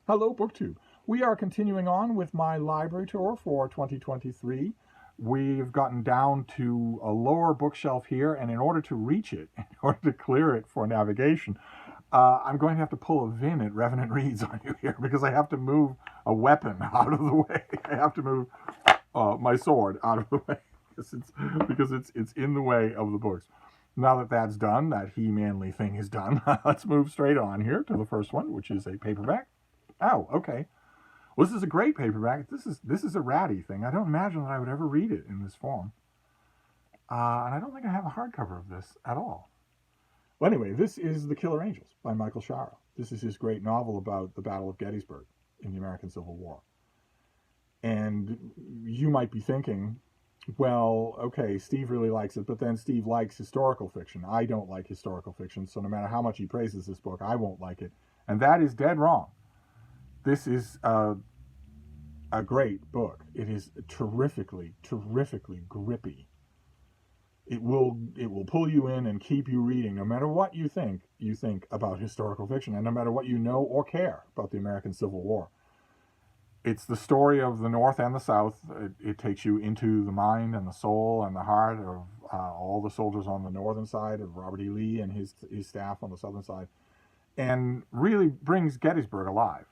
Hello, BookTube. We are continuing on with my library tour for 2023. We've gotten down to a lower bookshelf here, and in order to reach it, in order to clear it for navigation, I'm going to have to pull a Vin at Revenant Reads on you here because I have to move a weapon out of the way. I have to move my sword out of the way because it's in the way of the books. Now that that's done, that he-manly thing is done, let's move straight on here to the first one, which is a paperback. Oh, okay. Well, this is a great paperback. This is a ratty thing. I don't imagine that I would ever read it in this form. And I don't think I have a hardcover of this at all. Well, anyway, this is The Killer Angels by Michael Shara. This is his great novel about the Battle of Gettysburg in the American Civil War. And you might be thinking, well, okay, Steve really likes it, but then Steve likes historical fiction. I don't like historical fiction, so no matter how much he praises this book, I won't like it. And that is dead wrong. This is a great book. It is terrifically grippy. It will pull you in and keep you reading, no matter what you think about historical fiction, and no matter what you know or care about the American Civil War. It's the story of the North and the South. It takes you into the mind and the soul and the heart of all the soldiers on the northern side, of Robert E. Lee and his staff on the southern side, and really brings Gettysburg alive.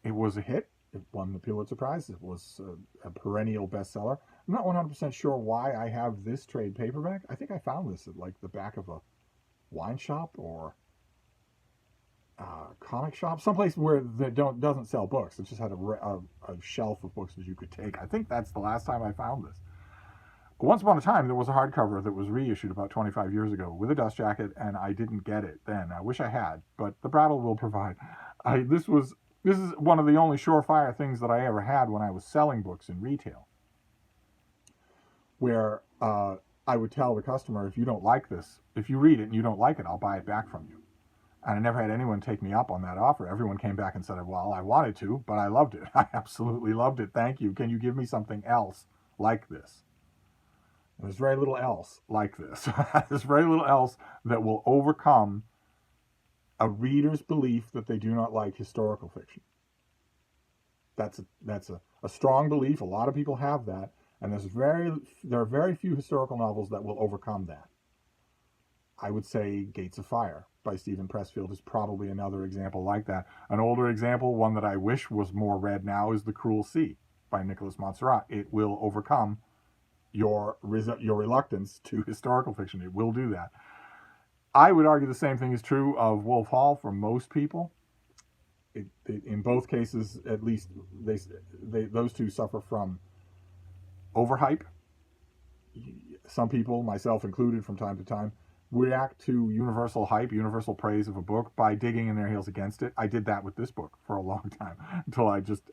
It was a hit. It won the Pulitzer Prize. It was a perennial bestseller. I'm not 100% sure why I have this trade paperback. I think I found this at like the back of a wine shop or comic shop, someplace where they doesn't sell books. It just had a shelf of books that you could take. I think that's the last time I found this. Once upon a time, there was a hardcover that was reissued about 25 years ago with a dust jacket, and I didn't get it then. I wish I had, but the Brattle will provide. This is one of the only surefire things that I ever had when I was selling books in retail, where I would tell the customer, if you don't like this, if you read it and you don't like it, I'll buy it back from you. And I never had anyone take me up on that offer. Everyone came back and said, well, I wanted to, but I loved it. I absolutely loved it. Thank you. Can you give me something else like this? And there's very little else like this. There's very little else that will overcome a reader's belief that they do not like historical fiction. That's a strong belief. A lot of people have that. And there are very few historical novels that will overcome that. I would say Gates of Fire by Stephen Pressfield is probably another example like that. An older example, one that I wish was more read now, is The Cruel Sea by Nicholas Montserrat. It will overcome your reluctance to historical fiction. It will do that. I would argue the same thing is true of Wolf Hall for most people. In both cases, at least, those two suffer from overhype. Some people, myself included from time to time, react to universal hype, universal praise of a book by digging in their heels against it. I did that with this book for a long time until I just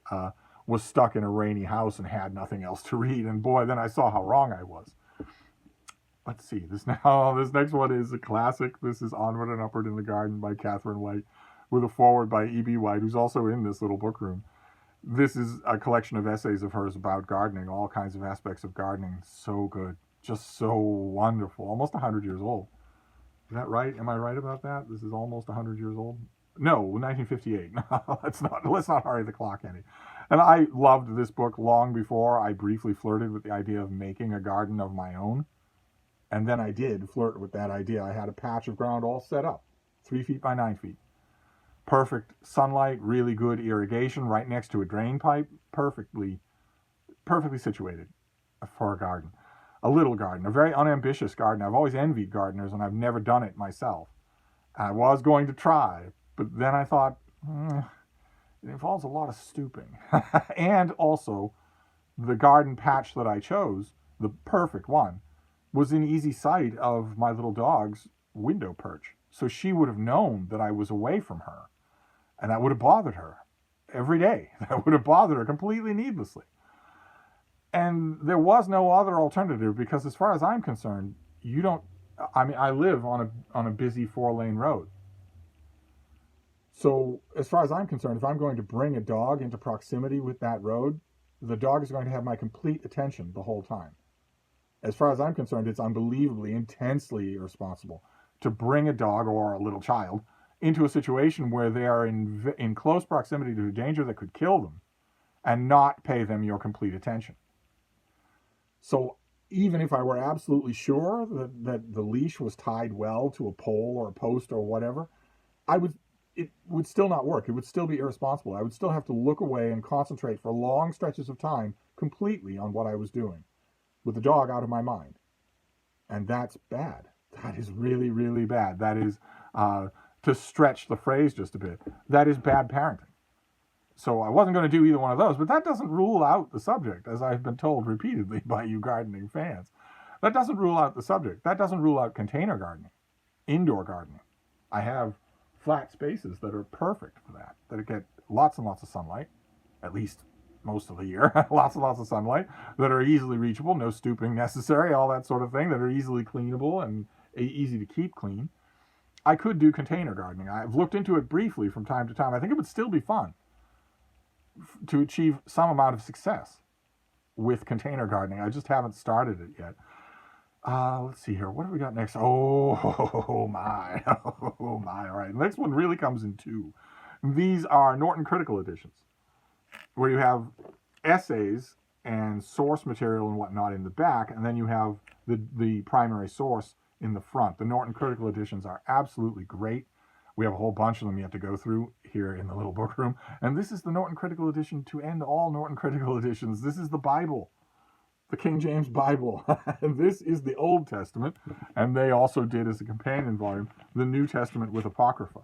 was stuck in a rainy house and had nothing else to read. And boy, then I saw how wrong I was. Let's see. This next one is a classic. This is Onward and Upward in the Garden by Catherine White, with a foreword by E.B. White, who's also in this little book room. This is a collection of essays of hers about gardening, all kinds of aspects of gardening. So good. Just so wonderful. Almost 100 years old. Is that right? Am I right about that? This is almost 100 years old? No, 1958. Let's not hurry the clock any. And I loved this book long before I briefly flirted with the idea of making a garden of my own. And then I did flirt with that idea. I had a patch of ground all set up, 3 feet by 9 feet. Perfect sunlight, really good irrigation right next to a drain pipe, perfectly situated for a garden. A little garden, a very unambitious garden. I've always envied gardeners, and I've never done it myself. I was going to try, but then I thought, it involves a lot of stooping. And also, the garden patch that I chose, the perfect one, was in easy sight of my little dog's window perch. So she would have known that I was away from her. And that would have bothered her every day. That would have bothered her completely needlessly. And there was no other alternative because, as far as I'm concerned, I live on a busy 4-lane road. So as far as I'm concerned, if I'm going to bring a dog into proximity with that road, the dog is going to have my complete attention the whole time. As far as I'm concerned, it's unbelievably, intensely irresponsible to bring a dog or a little child into a situation where they are in close proximity to a danger that could kill them and not pay them your complete attention. So even if I were absolutely sure that the leash was tied well to a pole or a post or whatever, it would still not work. It would still be irresponsible. I would still have to look away and concentrate for long stretches of time completely on what I was doing with the dog out of my mind. And that's bad. That is really, really bad. That is, to stretch the phrase just a bit, that is bad parenting. So I wasn't going to do either one of those, but that doesn't rule out the subject, as I've been told repeatedly by you gardening fans. That doesn't rule out the subject. That doesn't rule out container gardening, indoor gardening. I have flat spaces that are perfect for that get lots and lots of sunlight, at least most of the year, lots and lots of sunlight, that are easily reachable, no stooping necessary, all that sort of thing, that are easily cleanable and easy to keep clean. I could do container gardening. I've looked into it briefly from time to time. I think it would still be fun to achieve some amount of success with container gardening. I just haven't started it yet. Let's see here. What have we got next? Oh my. Oh my. All right. The next one really comes in two. These are Norton Critical editions, where you have essays and source material and whatnot in the back, and then you have the primary source in the front. The Norton Critical editions are absolutely great. We have a whole bunch of them yet to go through here in the little book room. And this is the Norton Critical edition to end all Norton Critical editions. This is the Bible, the King James Bible. And this is the Old Testament. And they also did, as a companion volume, the New Testament with Apocrypha.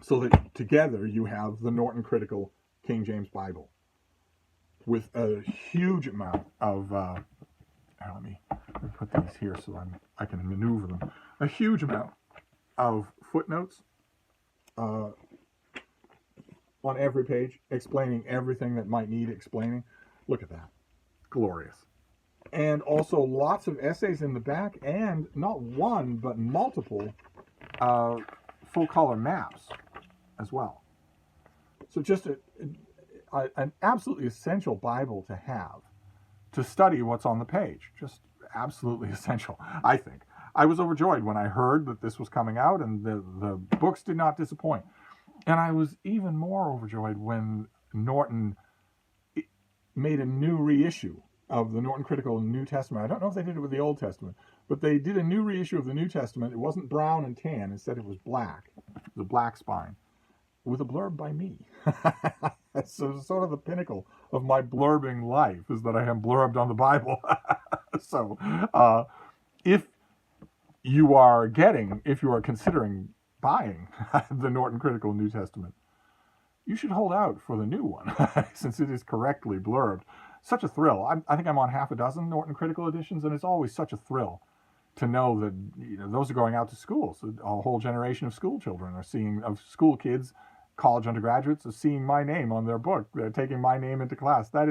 So that together you have the Norton Critical King James Bible with a huge amount of, let me put these here so I can maneuver them. A huge amount of footnotes on every page, explaining everything that might need explaining. Look at that. Glorious. And also lots of essays in the back, and not one, but multiple full color maps as well. So just an absolutely essential Bible to have, to study what's on the page. Just absolutely essential, I think. I was overjoyed when I heard that this was coming out, and the books did not disappoint. And I was even more overjoyed when Norton made a new reissue of the Norton Critical New Testament. I don't know if they did it with the Old Testament, but they did a new reissue of the New Testament. It wasn't brown and tan. Instead, it was black. It was a black spine with a blurb by me. So sort of the pinnacle of my blurbing life is that I am blurbed on the Bible. So if you are considering buying the Norton Critical New Testament, you should hold out for the new one, since it is correctly blurbed. Such a thrill. I think I'm on half a dozen Norton Critical editions, and it's always such a thrill to know that those are going out to schools. A whole generation of school children of school kids, college undergraduates, are seeing my name on their book. They're taking my name into class. That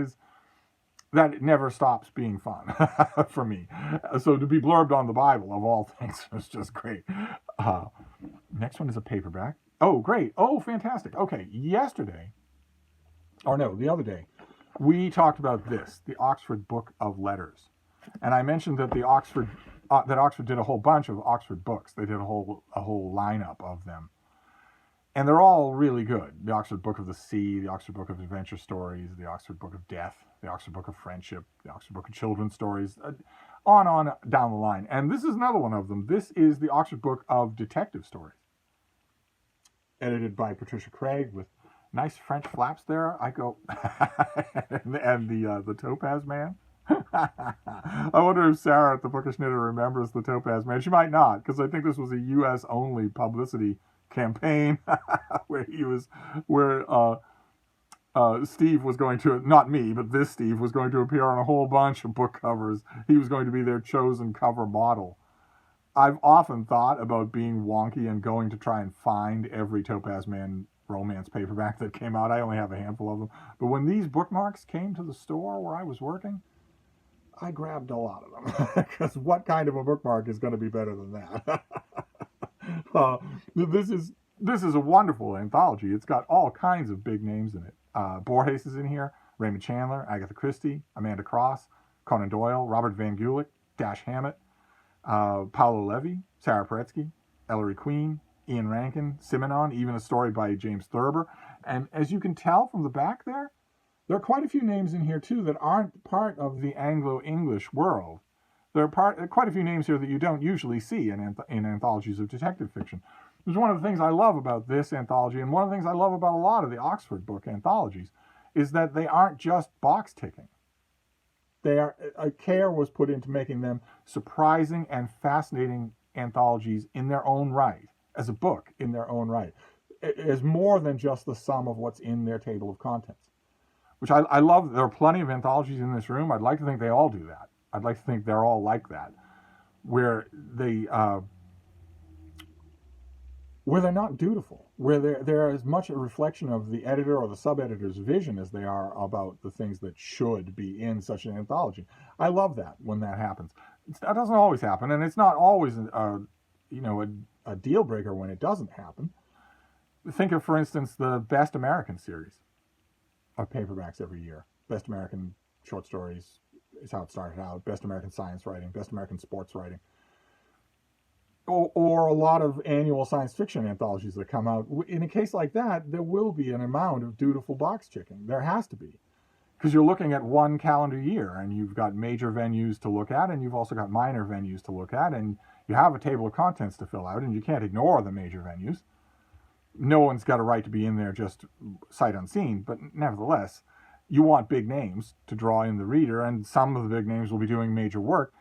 never stops being fun for me. So to be blurbed on the Bible, of all things, is just great. Next one is a paperback. Oh, great. Oh, fantastic. Okay, the other day, we talked about the Oxford Book of Letters. And I mentioned that Oxford did a whole bunch of Oxford books. They did a whole lineup of them. And they're all really good. The Oxford Book of the Sea, the Oxford Book of Adventure Stories, the Oxford Book of Death, the Oxford Book of Friendship, the Oxford Book of Children's Stories, on down the line. And this is another one of them. This is the Oxford Book of Detective Stories, edited by Patricia Craig with nice French flaps there. I go, and the Topaz Man. I wonder if Sarah at the Bookish Knitter remembers the Topaz Man. She might not, because I think this was a U.S. only publicity campaign where Steve was going to, not me, but this Steve was going to appear on a whole bunch of book covers. He was going to be their chosen cover model. I've often thought about being wonky and going to try and find every Topaz Man romance paperback that came out. I only have a handful of them. But when these bookmarks came to the store where I was working, I grabbed a lot of them. Because what kind of a bookmark is going to be better than that? This is a wonderful anthology. It's got all kinds of big names in it. Borges is in here, Raymond Chandler, Agatha Christie, Amanda Cross, Conan Doyle, Robert Van Gulik, Dash Hammett, Paolo Levi, Sarah Paretsky, Ellery Queen, Ian Rankin, Simenon, even a story by James Thurber. And as you can tell from the back there are quite a few names in here too that aren't part of the Anglo-English world. There are quite a few names here that you don't usually see in anthologies of detective fiction. It's one of the things I love about this anthology, and one of the things I love about a lot of the Oxford book anthologies, is that they aren't just box ticking. Care was put into making them surprising and fascinating anthologies in their own right, as a book in their own right. It is more than just the sum of what's in their table of contents, which I love. There are plenty of anthologies in this room. I'd like to think they all do that. I'd like to think they're all like that, where they're not dutiful, where they're as much a reflection of the editor or the sub-editor's vision as they are about the things that should be in such an anthology. I love that when that happens. That doesn't always happen, and it's not always a deal breaker when it doesn't happen. Think of, for instance, the Best American series of paperbacks every year. Best American short stories is how it started out. Best American science writing, Best American sports writing. Or a lot of annual science fiction anthologies that come out. In a case like that, there will be an amount of dutiful box checking. There has to be. Because you're looking at one calendar year, and you've got major venues to look at, and you've also got minor venues to look at, and you have a table of contents to fill out, and you can't ignore the major venues. No one's got a right to be in there just sight unseen, but nevertheless, you want big names to draw in the reader, and some of the big names will be doing major work.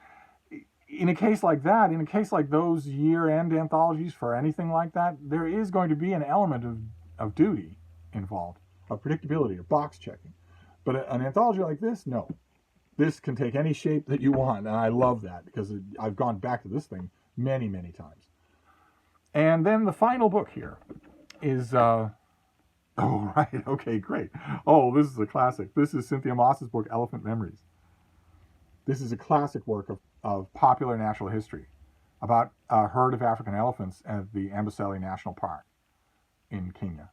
In a case like that, in a case like those year-end anthologies for anything like that, there is going to be an element of duty involved, of predictability, of box checking. But an anthology like this, no. This can take any shape that you want, and I love that, because I've gone back to this thing many, many times. And then the final book here is... oh, right, okay, great. Oh, this is a classic. This is Cynthia Moss's book, Elephant Memories. This is a classic work of popular natural history about a herd of African elephants at the Amboseli National Park in Kenya.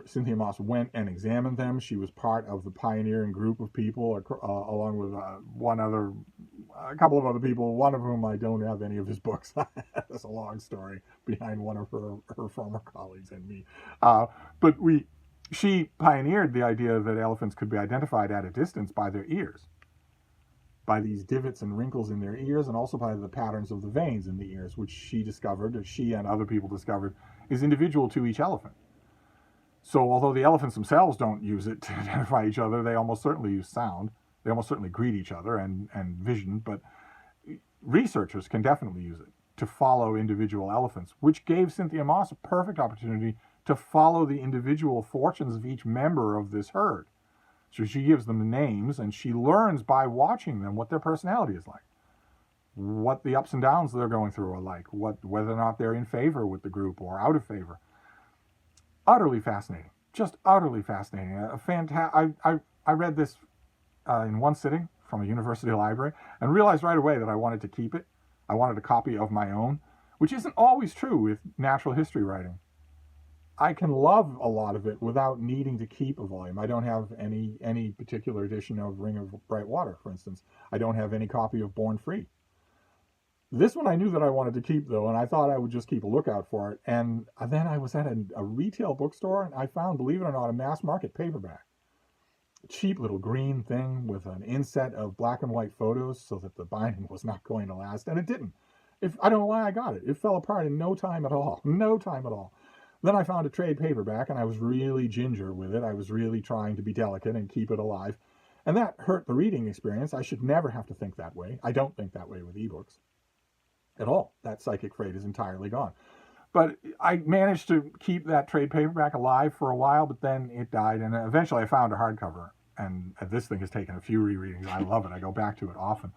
Cynthia Moss went and examined them. She was part of the pioneering group of people, along with a couple of other people, one of whom I don't have any of his books. That's a long story behind one of her former colleagues and me. But she pioneered the idea that elephants could be identified at a distance by their ears, by these divots and wrinkles in their ears, and also by the patterns of the veins in the ears, which she and other people discovered, is individual to each elephant. So although the elephants themselves don't use it to identify each other, they almost certainly use sound. They almost certainly greet each other and vision, but researchers can definitely use it to follow individual elephants, which gave Cynthia Moss a perfect opportunity to follow the individual fortunes of each member of this herd. So she gives them the names, and she learns by watching them what their personality is like, what the ups and downs they're going through are like, whether or not they're in favor with the group or out of favor. Utterly fascinating, just utterly fascinating. I read this in one sitting from a university library and realized right away that I wanted to keep it. I wanted a copy of my own, which isn't always true with natural history writing. I can love a lot of it without needing to keep a volume. I don't have any particular edition of Ring of Bright Water, for instance. I don't have any copy of Born Free. This one I knew that I wanted to keep, though, and I thought I would just keep a lookout for it. And then I was at a retail bookstore, and I found, believe it or not, a mass market paperback. A cheap little green thing with an inset of black and white photos so that the binding was not going to last, and it didn't. I don't know why I got it. It fell apart in no time at all. No time at all. Then I found a trade paperback, and I was really ginger with it. I was really trying to be delicate and keep it alive. And that hurt the reading experience. I should never have to think that way. I don't think that way with ebooks at all. That psychic freight is entirely gone. But I managed to keep that trade paperback alive for a while, but then it died, and eventually I found a hardcover. And this thing has taken a few rereadings. I love it. I go back to it often.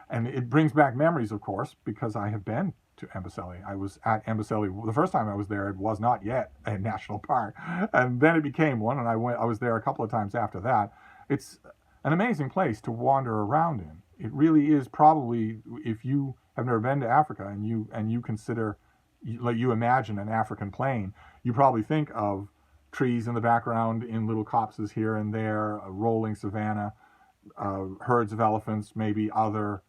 And it brings back memories, of course, because I have been to Amboseli. I was at Amboseli. The first time I was there, it was not yet a national park. And then it became one, and I was there a couple of times after that. It's an amazing place to wander around in. It really is probably, if you have never been to Africa and you consider, like you imagine an African plain, you probably think of trees in the background in little copses here and there, a rolling savanna, herds of elephants, maybe other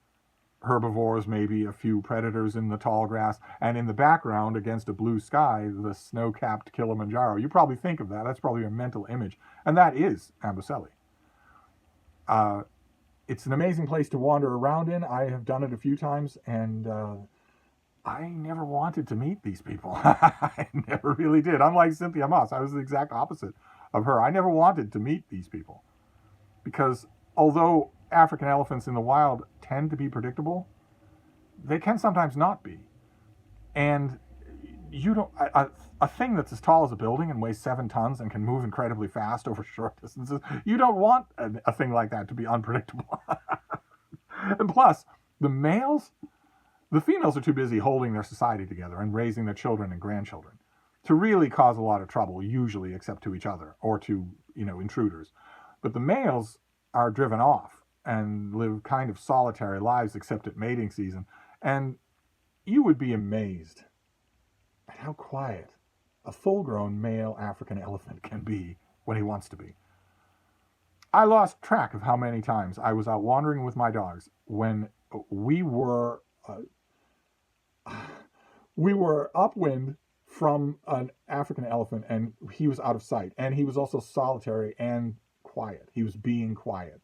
herbivores, maybe a few predators in the tall grass, and in the background, against a blue sky, the snow-capped Kilimanjaro. You probably think of that. That's probably a mental image. And that is Amboseli. It's an amazing place to wander around in. I have done it a few times, and I never wanted to meet these people. I never really did. Unlike Cynthia Moss, I was the exact opposite of her. I never wanted to meet these people. Because although African elephants in the wild tend to be predictable, they can sometimes not be. And you don't, a thing that's as tall as a building and weighs 7 tons and can move incredibly fast over short distances, you don't want a thing like that to be unpredictable. And plus, the females are too busy holding their society together and raising their children and grandchildren to really cause a lot of trouble, usually, except to each other or to, intruders. But the males are driven off and live kind of solitary lives except at mating season. And you would be amazed at how quiet a full-grown male African elephant can be when he wants to be. I lost track of how many times I was out wandering with my dogs when we were upwind from an African elephant, and he was out of sight, and he was also solitary and quiet. He was being quiet.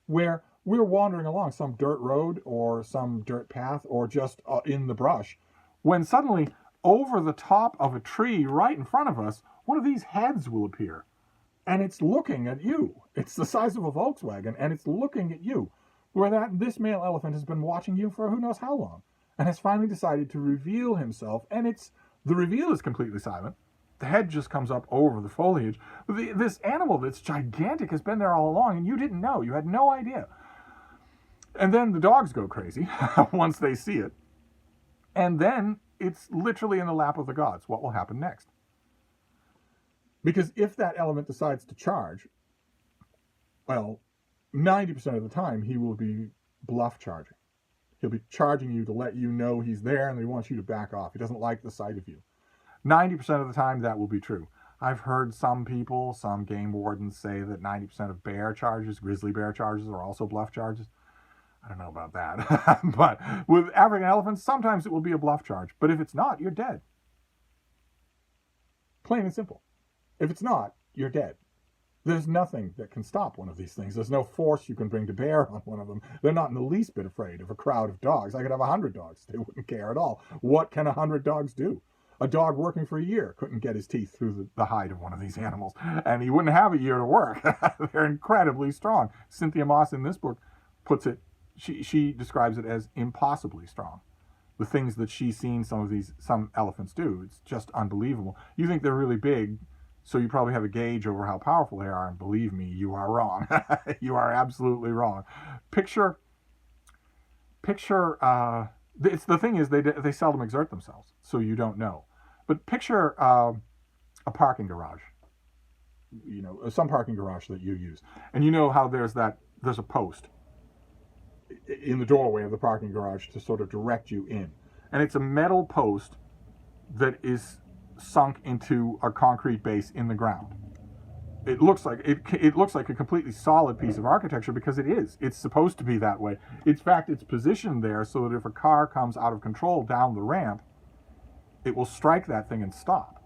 Where we were wandering along some dirt road or some dirt path or just in the brush, when suddenly over the top of a tree right in front of us, one of these heads will appear, and it's looking at you. It's the size of a Volkswagen, and it's looking at you, where this male elephant has been watching you for who knows how long, and has finally decided to reveal himself, and the reveal is completely silent. The head just comes up over the foliage. This animal that's gigantic has been there all along, and you didn't know. You had no idea. And then the dogs go crazy once they see it. And then it's literally in the lap of the gods. What will happen next? Because if that elephant decides to charge, well, 90% of the time he will be bluff charging. He'll be charging you to let you know he's there and he wants you to back off. He doesn't like the sight of you. 90% of the time that will be true. I've heard some game wardens say that 90% of grizzly bear charges are also bluff charges. I don't know about that. But with African elephants, sometimes it will be a bluff charge. But if it's not, you're dead. Plain and simple. If it's not, you're dead. There's nothing that can stop one of these things. There's no force you can bring to bear on one of them. They're not in the least bit afraid of a crowd of dogs. I could have 100 dogs. They wouldn't care at all. What can 100 dogs do? A dog working for a year couldn't get his teeth through the hide of one of these animals, and he wouldn't have a year to work. They're incredibly strong. Cynthia Moss in this book puts it, she describes it as impossibly strong. The things that she's seen some elephants do, it's just unbelievable. You think they're really big, so you probably have a gauge over how powerful they are, and believe me, you are wrong. You are absolutely wrong. Picture, it's the thing is they seldom exert themselves, so you don't know. But picture a parking garage, some parking garage that you use, and you know how there's a post in the doorway of the parking garage to sort of direct you in, and it's a metal post that is sunk into a concrete base in the ground. It looks like a completely solid piece of architecture because it is. It's supposed to be that way. In fact, it's positioned there so that if a car comes out of control down the ramp, it will strike that thing and stop.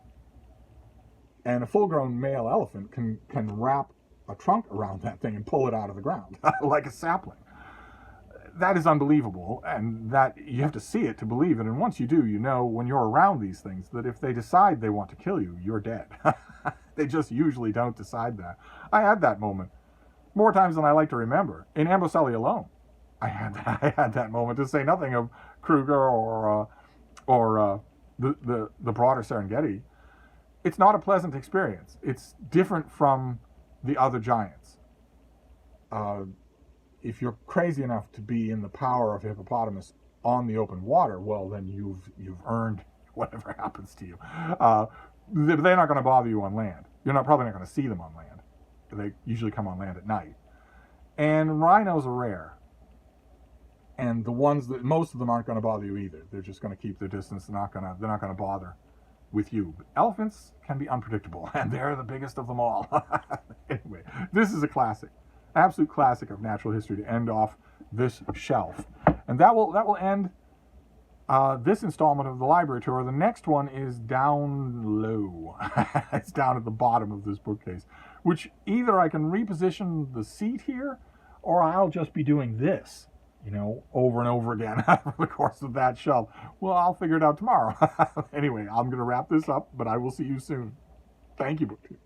And a full-grown male elephant can wrap a trunk around that thing and pull it out of the ground like a sapling. That is unbelievable, and that you have to see it to believe it. And once you do, when you're around these things, that if they decide they want to kill you, you're dead. They just usually don't decide that. I had that moment more times than I like to remember. In Amboseli alone, I had that moment, to say nothing of Kruger or the broader Serengeti. It's not a pleasant experience. It's different from the other giants. If you're crazy enough to be in the power of a hippopotamus on the open water, well, then you've earned whatever happens to you. They're not going to bother you on land. You're probably not going to see them on land. They usually come on land at night. And rhinos are rare. And most of them aren't going to bother you either. They're just going to keep their distance. They're not going to bother with you. But elephants can be unpredictable, and they're the biggest of them all. Anyway, this is a classic. Absolute classic of natural history to end off this shelf. And that will end this installment of the library tour. The next one is down low. It's down at the bottom of this bookcase, which either I can reposition the seat here, or I'll just be doing this, over and over again over the course of that shelf. Well, I'll figure it out tomorrow. Anyway, I'm going to wrap this up, but I will see you soon. Thank you, BookTube.